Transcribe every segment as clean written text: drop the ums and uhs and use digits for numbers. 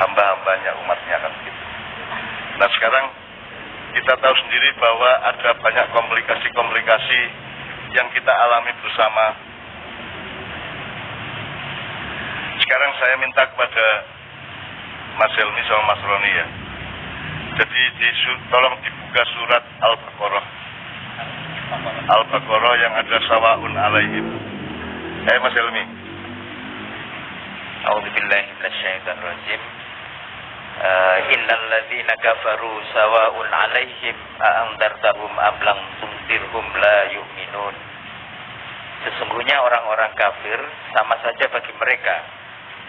hamba-hambanya, umatnya kan begitu. Nah sekarang kita tahu sendiri bahwa ada banyak komplikasi-komplikasi yang kita alami bersama. Sekarang saya minta kepada Mas Helmi sama Mas Roni ya. Jadi tolong dibuka surat Al-Baqarah. Al-Baqarah yang ada sawaun alaihim. Mas Helmi. A'udzubillahi minasyaitonir rajim. Innal ladzina kafaru sawaun alaihim a'andartahum am lam tunzirhum la yu'minun. Sesungguhnya orang-orang kafir sama saja bagi mereka.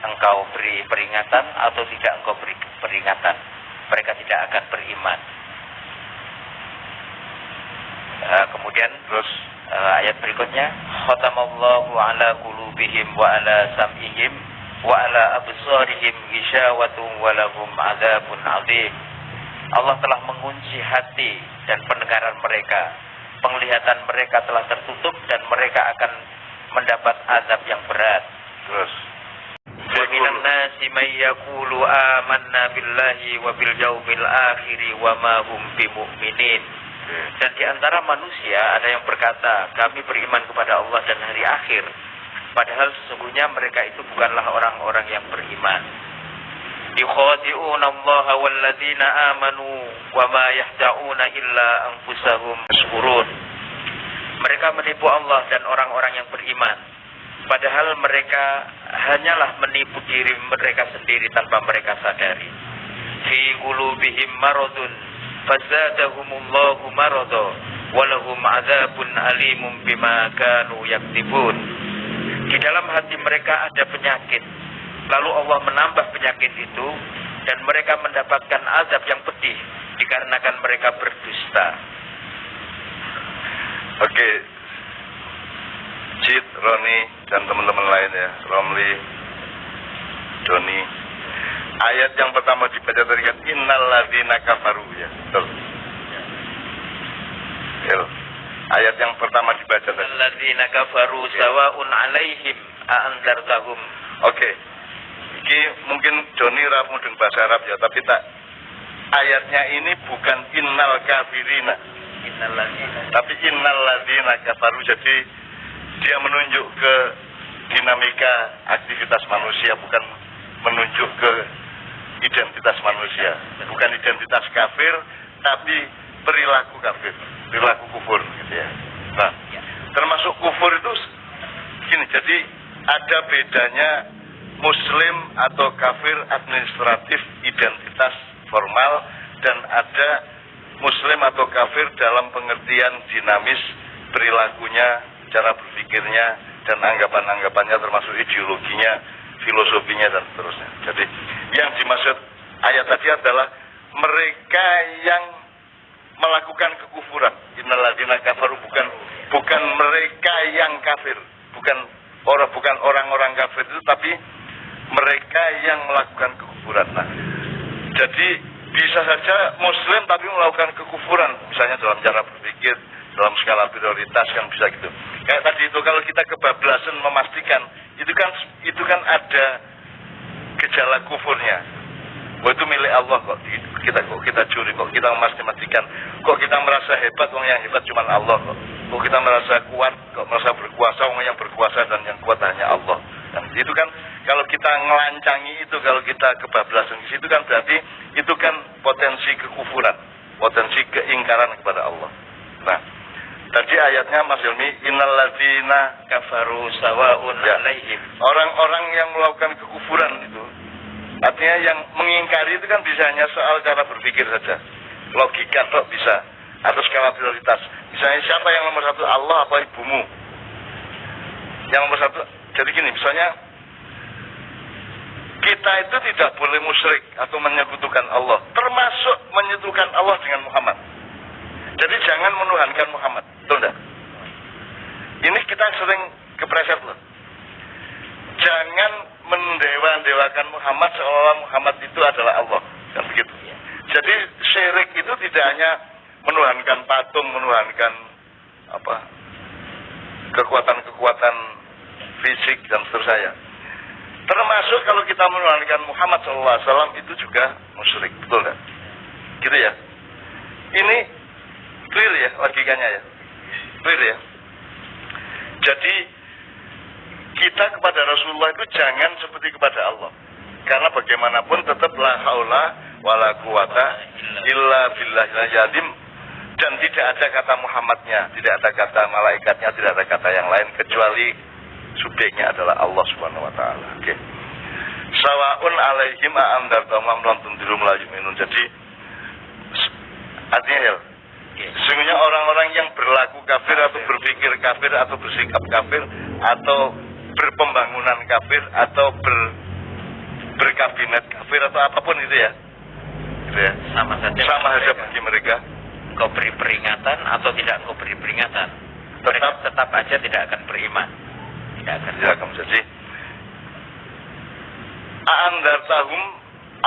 Engkau beri peringatan atau tidak engkau beri peringatan, mereka tidak akan beriman. Kemudian terus ayat berikutnya, khatamallahu ala qulubihim wa ala sam'ihim wa ala absarihim ghishawatun wa lahum adzabun adzim. Allah telah mengunci hati dan pendengaran mereka. Penglihatan mereka telah tertutup dan mereka akan mendapat azab yang berat. Terus wa minan nasi may yaqulu amanna billahi wa bil yaumil akhir wa ma hum bimu'minin. Dan di antara manusia ada yang berkata, kami beriman kepada Allah dan hari akhir, padahal sesungguhnya mereka itu bukanlah orang-orang yang beriman. Yukhadi'una Allah wal ladzina amanu wa ma yahda'una illa anfusahum yashkurun. Mereka menipu Allah dan orang-orang yang beriman, padahal mereka hanyalah menipu diri mereka sendiri tanpa mereka sadari. Fi qulubihim maradun fazadahumullahu marada walahum adzabun alimun bima kanu yaktibun. Di dalam hati mereka ada penyakit, lalu Allah menambah penyakit itu dan mereka mendapatkan azab yang pedih dikarenakan mereka berdusta. Oke, Cid, Roni dan teman-teman lain ya, Romli, Doni. Ayat yang pertama dibaca tadi kan innal ladzina kafaru ya. Betul. Ya. Ayat yang pertama dibaca tadi. Innal ladzina kafaru sawaun alaihim a'anzartahum. Oke. Iki mungkin Doni ra mudeng bahasa Arab ya, tapi tak ayatnya ini bukan innal kafirina. Innal ladzina. Tapi innal ladzina kafaru, jadi dia menunjuk ke dinamika aktivitas manusia, bukan menunjuk ke identitas manusia, bukan identitas kafir, tapi perilaku kafir, perilaku kufur, gitu ya. Nah, termasuk kufur itu gini, jadi ada bedanya Muslim atau kafir administratif identitas formal, dan ada Muslim atau kafir dalam pengertian dinamis perilakunya, cara berpikirnya, dan anggapan-anggapannya termasuk ideologinya, filosofinya dan seterusnya. Jadi yang dimaksud ayat tadi adalah mereka yang melakukan kekufuran. Innal ladzina kafaru, bukan mereka yang kafir, bukan orang-orang kafir itu, tapi mereka yang melakukan kekufuran. Nah, jadi bisa saja Muslim tapi melakukan kekufuran, misalnya dalam cara berpikir, dalam skala prioritas kan bisa gitu. Kayak tadi itu kalau kita kebablasan memastikan itu kan ada gejala kufurnya. Oh itu milik Allah kok kita curi, kok kita memastikan, kok kita merasa hebat, wong yang hebat cuma Allah kok. Kok kita merasa kuat, kok merasa berkuasa, wong yang berkuasa dan yang kuat hanya Allah. Dan itu kan kalau kita ngelancangi itu, kalau kita kebablasan di situ kan berarti itu kan potensi kekufuran, potensi keingkaran kepada Allah. Nah, tadi ayatnya Mas Hilmi, innal ladzina kafaru sawaun alaihim. Orang-orang yang melakukan kekufuran itu, artinya yang mengingkari itu kan bisa hanya soal cara berpikir saja, logika kok bisa, atau skala prioritas. Misalnya siapa yang nomor satu, Allah apa ibumu? Yang nomor satu, jadi gini, misalnya kita itu tidak boleh musyrik atau menyekutukan Allah, termasuk menyekutukan Allah dengan Muhammad. Jadi jangan menuhankan Muhammad, betul enggak? Ini kita sering kepreset loh. Jangan mendewa-dewakan Muhammad seolah Muhammad itu adalah Allah, kan begitu. Jadi syirik itu tidak hanya menuhankan patung, menuhankan kekuatan-kekuatan fisik dan seterusnya. Termasuk kalau kita menurunkan Muhammad SAW itu juga musyrik, betul kan? Gitu ya. Ini clear ya logikanya ya. Clear ya. Jadi kita kepada Rasulullah itu jangan seperti kepada Allah. Karena bagaimanapun tetap la haula wala quwata illa billahil azim, dan tidak ada kata Muhammadnya, tidak ada kata malaikatnya, tidak ada kata yang lain kecuali subjeknya adalah Allah Subhanahu wa taala. Oke. Sawaun alaihim a'andartum am lam tundirum la yu'minun. Jadi artinya ya, sesungguhnya orang-orang yang berlaku kafir atau berpikir kafir atau bersikap kafir atau berpembangunan kafir atau berkabinet kafir atau apapun itu ya. Gitu ya. Sama saja bagi mereka. Kau beri peringatan atau tidak kau beri peringatan, tetap aja tidak akan beriman. Tidak akan menjadi. A'andartahum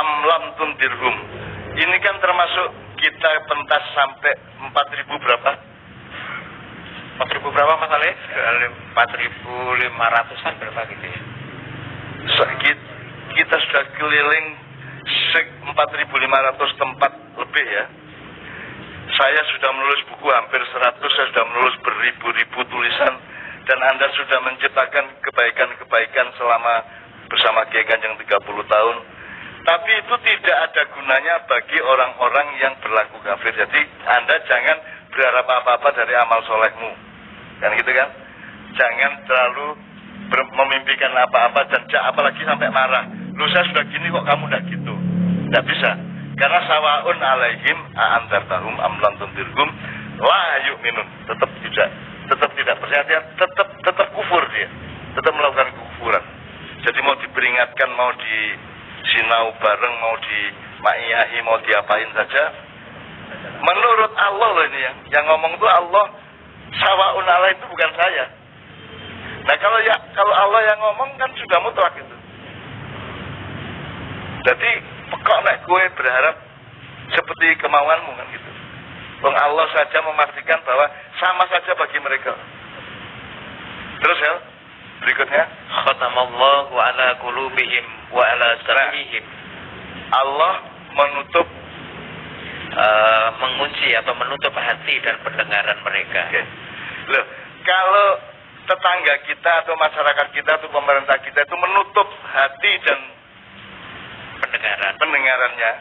am lam tundirhum. Ini kan termasuk kita pentas sampai 4.000 berapa? 4.000 berapa Mas Ale? 4.500-an berapa gitu ya? Kita sudah keliling 4.500 tempat lebih ya. Saya sudah menulis buku hampir 100, saya sudah menulis beribu-ribu tulisan, dan Anda sudah menciptakan kebaikan-kebaikan selama bersama Kiai Kanjeng 30 tahun. Tapi itu tidak ada gunanya bagi orang-orang yang berlaku kafir. Jadi Anda jangan berharap apa-apa dari amal solehmu. Kan gitu kan? Jangan terlalu memimpikan apa-apa dan apalagi sampai marah. Lu saya sudah gini kok kamu udah gitu. Tidak bisa. Karena sawaun alaihim a'andartahum am lam tundirhum la yu'minun. Tetap tidak percaya, tetap kufur dia. Tetap melakukan kekufuran. Jadi mau diperingatkan, mau di sinau bareng, mau di ma'iyahi, mau diapain saja. Menurut Allah loh ini yang ngomong itu Allah. Sawaun alaih itu bukan saya. Nah kalau Allah yang ngomong kan sudah mutlak itu. Jadi kok nek gue berharap seperti kemauanmu kan gitu. Wong Allah saja memastikan bahwa sama saja bagi mereka. Terus ya, berikutnya khatamallahu ala qulubihim wa ala sam'ihim. Allah menutup mengunci atau menutup hati dan pendengaran mereka. Okay. Loh, kalau tetangga kita atau masyarakat kita atau pemerintah kita itu menutup hati dan pendengarannya,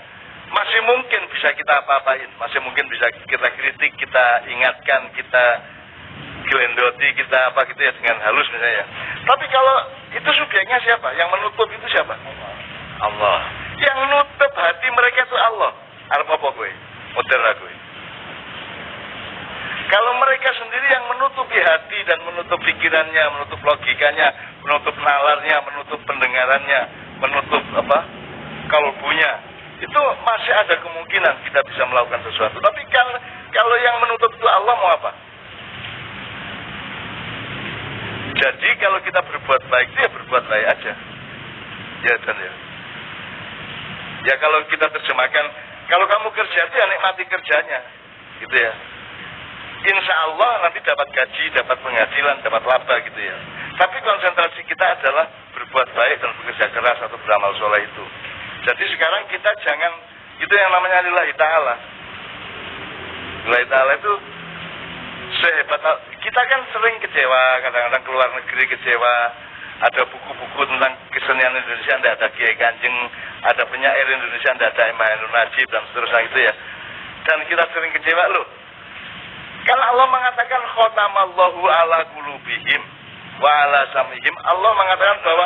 masih mungkin bisa kita apa-apain, masih mungkin bisa kita kritik, kita ingatkan, kita gelendoti, kita apa gitu ya dengan halus misalnya. Tapi kalau itu subjeknya siapa? Yang menutup itu siapa? Allah. Yang menutup hati mereka itu Allah. Arep apa kowe? Model aku. Kalau mereka sendiri yang menutupi hati dan menutup pikirannya, menutup logikanya, menutup nalarnya, menutup pendengarannya, menutup kalbunya, itu masih ada kemungkinan kita bisa melakukan sesuatu. Tapi kalau yang menutup itu Allah mau apa? Jadi kalau kita berbuat baik itu ya berbuat baik aja. Ya dan ya. Ya kalau kita terjemahkan, kalau kamu kerja itu ya nikmati kerjanya, gitu ya. Insya Allah nanti dapat gaji, dapat penghasilan, dapat laba gitu ya. Tapi konsentrasi kita adalah berbuat baik dan bekerja keras atau beramal soleh itu. Jadi sekarang kita jangan, itu yang namanya lillahi ta'ala. Lillahi ta'ala itu sehebat, kita kan sering kecewa, kadang-kadang keluar negeri kecewa. Ada buku-buku tentang kesenian Indonesia, tidak ada Kiai Kanjeng, ada penyair Indonesia, tidak ada Imam Najib dan seterusnya itu ya. Dan kita sering kecewa loh. Kan Allah mengatakan khatamallahu ala qulubihim wa ala sam'ihim. Allah mengatakan bahwa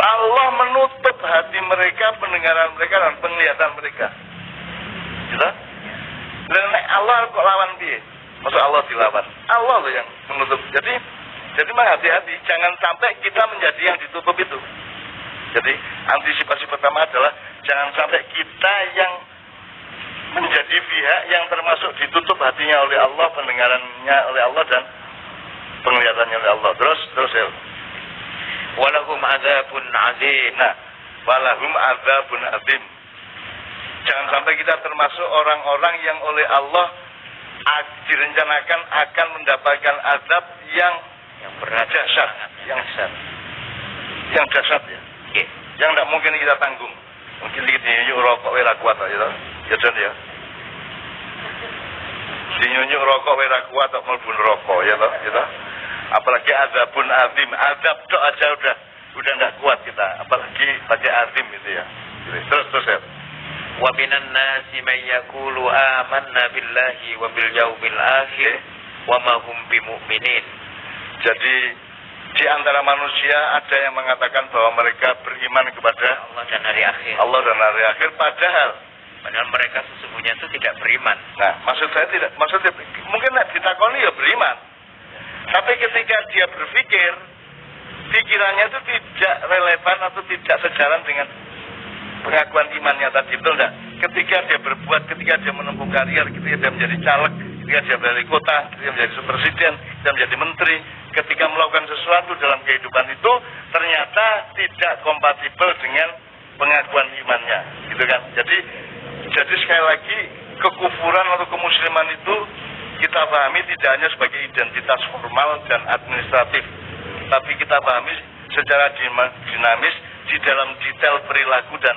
Allah menutup hati mereka, pendengaran mereka dan penglihatan mereka. Gitu? Dan Allah kok lawan dia? Maksud Allah dilawan. Allah loh yang menutup. Jadi hati-hati, jangan sampai kita menjadi yang ditutup itu. Jadi antisipasi pertama adalah jangan sampai kita yang menjadi pihak yang termasuk ditutup hatinya oleh Allah, pendengarannya oleh Allah dan penglihatannya oleh Allah. Terus ya. Walahum adzabun azim. Nah, walahum adzabun azim. Jangan sampai kita termasuk orang-orang yang oleh Allah direncanakan akan mendapatkan azab yang Yang berat, dahsyat, yang dahsyat. Yang dahsyat ya. Oke. Yang tidak mungkin kita tanggung. Mungkin dinyunyuk rokok wira kuat ya. Ya dan ya. Dinyunyuk rokok wira kuat atau melbun rokok ya toh, gitu. Apalagi azabun azim, azab tok aja udah enggak kuat kita, apalagi pakai azim gitu ya. Terus ya. Wa minan nasi may yaqulu amanna billahi wa bil yaumil akhir wa ma hum bimumin. Jadi di antara manusia ada yang mengatakan bahwa mereka beriman kepada Allah dan hari akhir. Allah dan hari akhir, padahal mereka sesungguhnya itu tidak beriman. Nah, maksudnya mungkin ditakoni ya beriman. Tapi ketika dia berpikir, pikirannya itu tidak relevan atau tidak sejalan dengan pengakuan imannya tadi, betul enggak? Ketika dia berbuat, ketika dia menempuh karier, ketika dia menjadi caleg, ketika dia menjadi kota, ketika dia menjadi presiden, dia menjadi menteri, ketika melakukan sesuatu dalam kehidupan itu ternyata tidak kompatibel dengan pengakuan imannya, gitu kan? Jadi sekali lagi kekufuran atau kemusliman itu kita pahami tidak hanya sebagai identitas formal dan administratif, tapi kita pahami secara dinamis di dalam detail perilaku dan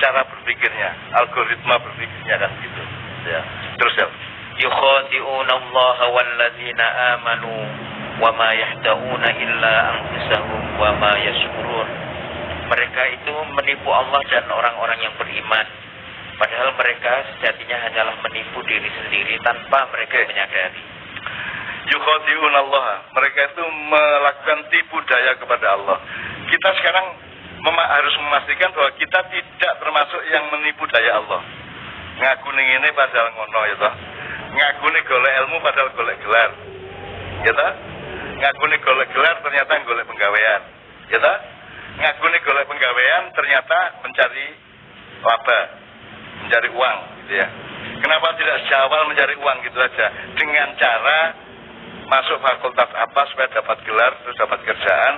cara berpikirnya, algoritma berpikirnya kan gitu. Ya. Terus ya. Yukhadi'una Allah walladzina amanu wa ma yahda'una illa anfusahum wa ma yashkurun. Mereka itu menipu Allah dan orang-orang yang beriman. Padahal mereka sejatinya hanyalah menipu diri sendiri tanpa mereka menyadari. Yukhadi'un Allah. Mereka itu melakukan tipu daya kepada Allah. Kita sekarang harus memastikan bahwa kita tidak termasuk yang menipu daya Allah. Ngaku ini padahal ngono ya toh. Ngaku golek ilmu padahal golek gelar. Ya toh? Ngaku golek gelar ternyata golek penggawean. Ya toh? Ngaku golek penggawean ternyata mencari laba, mencari uang gitu ya. Kenapa tidak sejak awal mencari uang gitu aja dengan cara masuk fakultas apa supaya dapat gelar terus dapat kerjaan,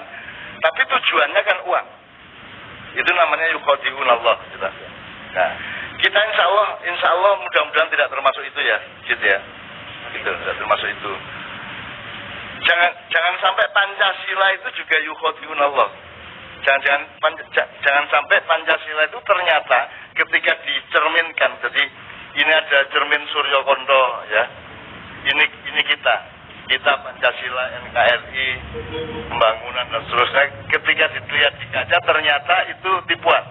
tapi tujuannya kan uang. Itu namanya yukhadi'un Allah gitu. Nah, kita insya Allah mudah-mudahan tidak termasuk itu ya, gitu ya. Gitu, tidak termasuk itu. Jangan sampai Pancasila itu juga yukhadi'un Allah. Jangan sampai Pancasila itu ternyata ketika dicerminkan, jadi ini ada cermin Suryo Kondo ya. Ini kita Pancasila, NKRI, pembangunan dan seterusnya. Ketika dilihat di kaca ternyata itu tipuan.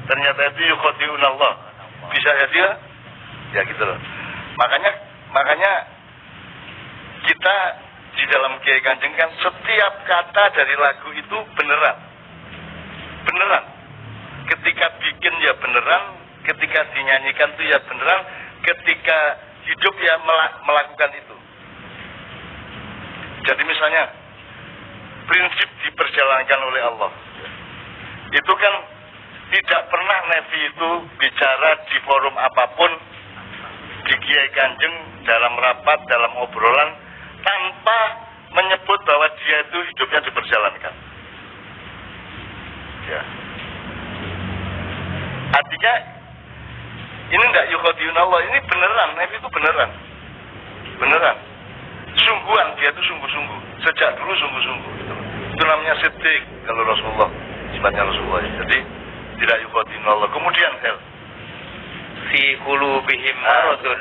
Ternyata itu yukhadi'un Allah. Bisa jadi ya gitu loh. Makanya kita di dalam Kiai Kanjeng kan setiap kata dari lagu itu beneran. Ketika bikin ya beneran, ketika dinyanyikan itu ya beneran, ketika hidup ya melakukan itu. Jadi misalnya prinsip diperjalankan oleh Allah. Itu kan tidak pernah Nabi itu bicara di forum apapun, di Kiai Kanjeng, dalam rapat, dalam obrolan, tanpa menyebut bahwa dia itu hidupnya diperjalankan. Ya. Artinya ini tidak yukhadi'un Allah, ini beneran, Nabi itu beneran. Sungguhan, dia itu sungguh-sungguh. Sejak dulu sungguh-sungguh. Itu namanya siddiq kalau Rasulullah, sifatnya Rasulullah. Jadi tidak yukhadi'un Allah. Kemudian fi qulubihim maradun.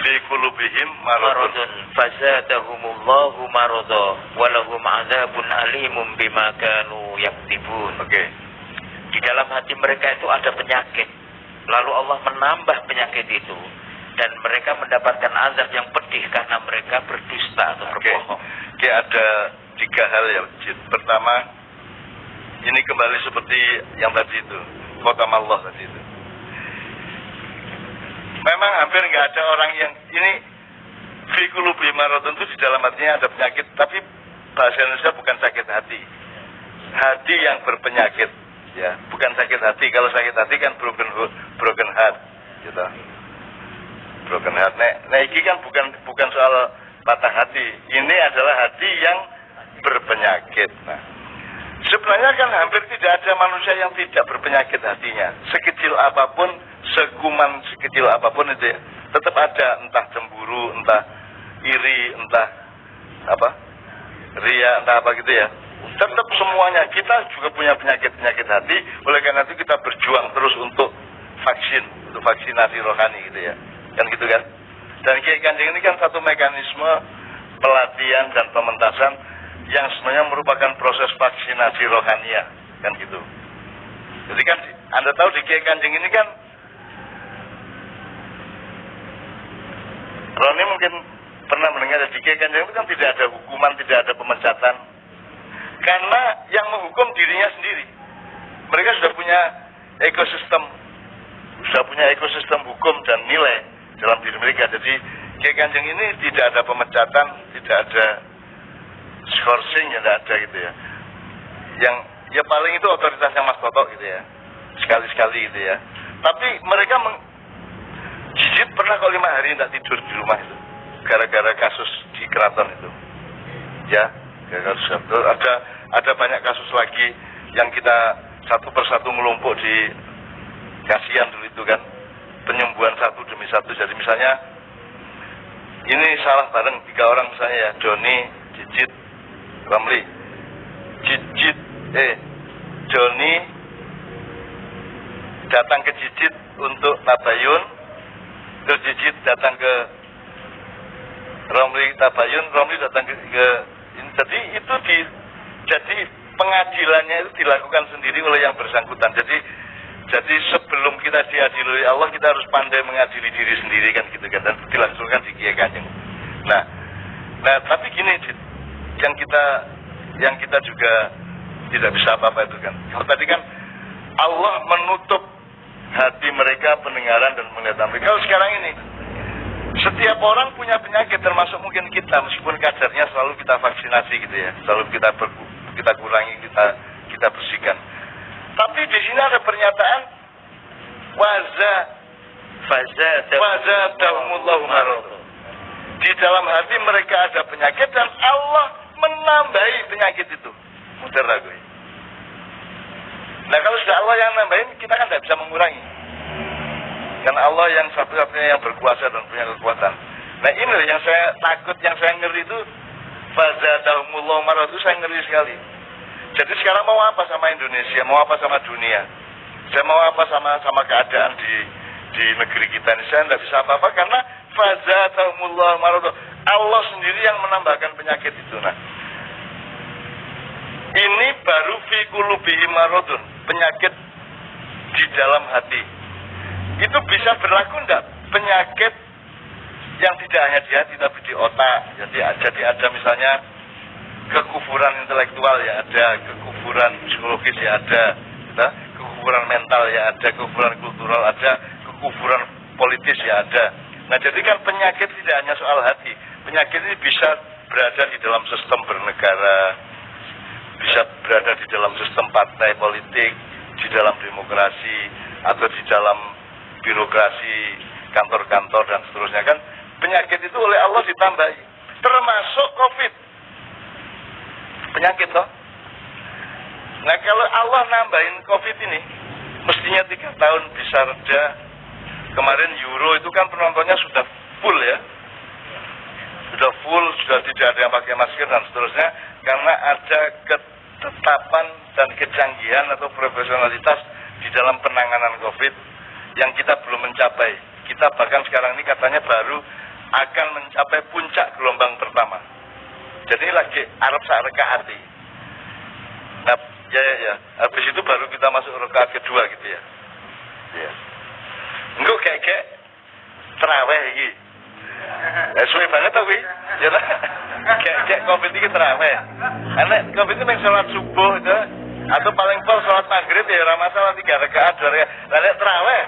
Fi qulubihim maradun. Fazadahumullahu marada wa lahum 'adzabun alimun bima kanu yaktibun. Oke. Di dalam hati mereka itu ada penyakit. Lalu Allah menambah penyakit itu dan mereka mendapatkan azab yang pedih karena mereka berdusta atau berbohong. Oke, ada 3 hal ya. Pertama, ini kembali seperti yang tadi itu, khotam Allah tadi itu. Memang hampir nggak ada orang yang ini fi qulubihim maradun itu di dalam hatinya ada penyakit, tapi bahasa Indonesia bukan sakit hati. Hati yang berpenyakit. Ya, bukan sakit hati. Kalau sakit hati kan broken heart, gitu. Broken heart. Nah, ini kan bukan soal patah hati. Ini adalah hati yang berpenyakit. Nah, sebenarnya kan hampir tidak ada manusia yang tidak berpenyakit hatinya. Sekecil apapun, sekuman sekecil apapun itu tetap ada, entah cemburu, entah iri, entah apa, ria, entah apa gitu ya. Tetap semuanya, kita juga punya penyakit-penyakit hati, oleh karena itu kita berjuang terus untuk vaksinasi rohani gitu ya. Kan gitu kan. Dan Kiai Kanjeng ini kan satu mekanisme pelatihan dan pementasan yang sebenarnya merupakan proses vaksinasi rohania, kan gitu. Jadi kan Anda tahu di Kiai Kanjeng ini kan, Roni mungkin pernah mendengar di Kiai Kanjeng itu kan tidak ada hukuman, tidak ada pemecatan, karena yang menghukum dirinya sendiri. Mereka sudah punya ekosistem hukum dan nilai dalam diri mereka. Jadi Kiai Kanjeng ini tidak ada pemecatan, tidak ada skorsing, ya tidak ada gitu ya. Yang ya paling itu otoritasnya Mas Toto gitu ya, sekali-sekali gitu ya. Tapi mereka Jijit pernah kok 5 hari tidak tidur di rumah itu, gara-gara kasus di keraton itu. Ya, kasus itu ada banyak kasus lagi yang kita satu persatu melumpuk di kasihan dulu itu kan, penyembuhan satu demi satu. Jadi misalnya ini salah bareng 3 orang misalnya ya, Joni, Jijit, Ramli. Joni datang ke Jijit untuk tabayun, terus Jijit datang ke Ramli tabayun, Ramli datang ke ini. Jadi itu jadi pengadilannya itu dilakukan sendiri oleh yang bersangkutan. Jadi sebelum kita diadili oleh Allah, kita harus pandai mengadili diri sendiri kan gitu kan, dan dilangsungkan di Kiai Kanjeng. Nah tapi gini, yang kita juga tidak bisa apa-apa itu kan. Kalau tadi kan Allah menutup hati mereka, pendengaran dan penglihatan mereka. Kalau sekarang ini setiap orang punya penyakit, termasuk mungkin kita, meskipun kadarnya selalu kita vaksinasi gitu ya, selalu kita kurangi, kita bersihkan. Tapi di sini ada pernyataan wazadahumullahu marad. Di dalam hati mereka ada penyakit dan Allah menambahi penyakit itu. Mudah ragu. Nah kalau sudah Allah yang nambahin, kita kan tidak bisa mengurangi. Karena Allah yang satu-satunya yang berkuasa dan punya kekuatan. Nah ini loh yang saya takut, yang saya ngeri itu, fazadahumullahu marad itu saya ngeri sekali. Jadi sekarang mau apa sama Indonesia, mau apa sama dunia, saya mau apa sama keadaan di negeri kita ini, saya tidak bisa apa-apa karena fazadahumullahu marad. Allah sendiri yang menambahkan penyakit itu. Nah ini baru fi qulubihim maradun, penyakit di dalam hati. Itu bisa berlaku enggak? Penyakit yang tidak hanya di hati tapi di otak. Jadi ada misalnya kekufuran intelektual ya ada, kekufuran psikologis ya ada, kekufuran mental ya ada, kekufuran kultural ada, kekufuran politis ya ada. Nah jadi kan penyakit tidak hanya soal hati. Penyakit ini bisa berada di dalam sistem bernegara, bisa berada di dalam sistem partai politik, di dalam demokrasi, atau di dalam birokrasi, kantor-kantor dan seterusnya kan. Penyakit itu oleh Allah ditambahi, termasuk COVID. Penyakit toh. Nah kalau Allah nambahin COVID ini, mestinya 3 tahun bisa reda. Kemarin Euro itu kan penontonnya sudah full ya, sudah full, sudah tidak ada yang pakai masker dan seterusnya, karena ada ketetapan dan kecanggihan atau profesionalitas di dalam penanganan COVID yang kita belum mencapai. Kita bahkan sekarang ini katanya baru akan mencapai puncak gelombang pertama. Jadi lagi Arab sak rekaat. Nah, ya. Habis itu baru kita masuk rekaat kedua gitu ya. Ya. Engko kayak terawih iki. Suwe banget to kuwi. Ya lah. Kayak COVID iki terawih. Karena COVID itu yang sholat subuh itu atau paling pol sholat maghrib ya ora masalah 3 rakaat 2 rakaat. Lah nek terawih